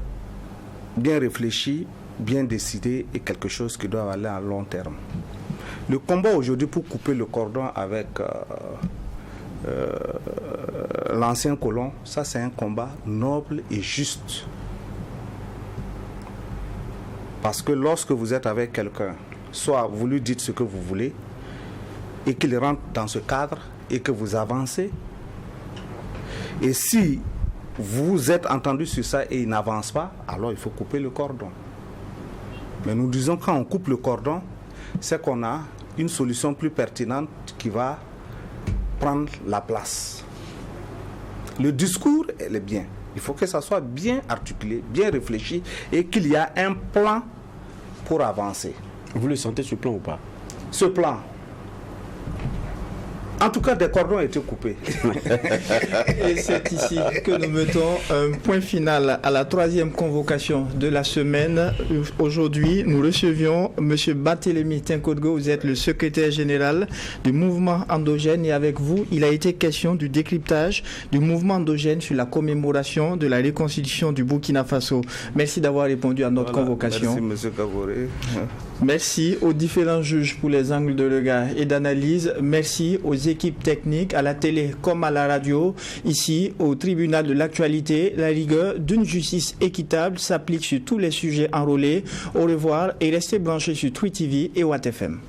bien réfléchi, bien décidé et quelque chose qui doit aller à long terme. Le combat aujourd'hui pour couper le cordon avec l'ancien colon, ça c'est un combat noble et juste. Parce que lorsque vous êtes avec quelqu'un, soit vous lui dites ce que vous voulez et qu'il rentre dans ce cadre et que vous avancez, et si vous êtes entendu sur ça et il n'avance pas, alors il faut couper le cordon. Mais nous disons quand on coupe le cordon, c'est qu'on a une solution plus pertinente qui va prendre la place. Le discours, elle est bien. Il faut que ça soit bien articulé, bien réfléchi et qu'il y a un plan pour avancer. Vous le sentez ce plan ou pas? Ce plan, en tout cas, des cordons ont été coupés. Et c'est ici que nous mettons un point final à la 3e convocation de la semaine. Aujourd'hui, nous recevions M. Barthélémy Tinkodgo, vous êtes le secrétaire général du mouvement endogène, et avec vous, il a été question du décryptage du mouvement endogène sur la commémoration de la reconstitution du Burkina Faso. Merci d'avoir répondu à notre convocation. Merci, M. Kaboré. Merci aux différents juges pour les angles de regard et d'analyse. Merci aux équipes techniques à la télé comme à la radio. Ici, au tribunal de l'actualité, la rigueur d'une justice équitable s'applique sur tous les sujets enrôlés. Au revoir et restez branchés sur Tweet TV et Watt FM.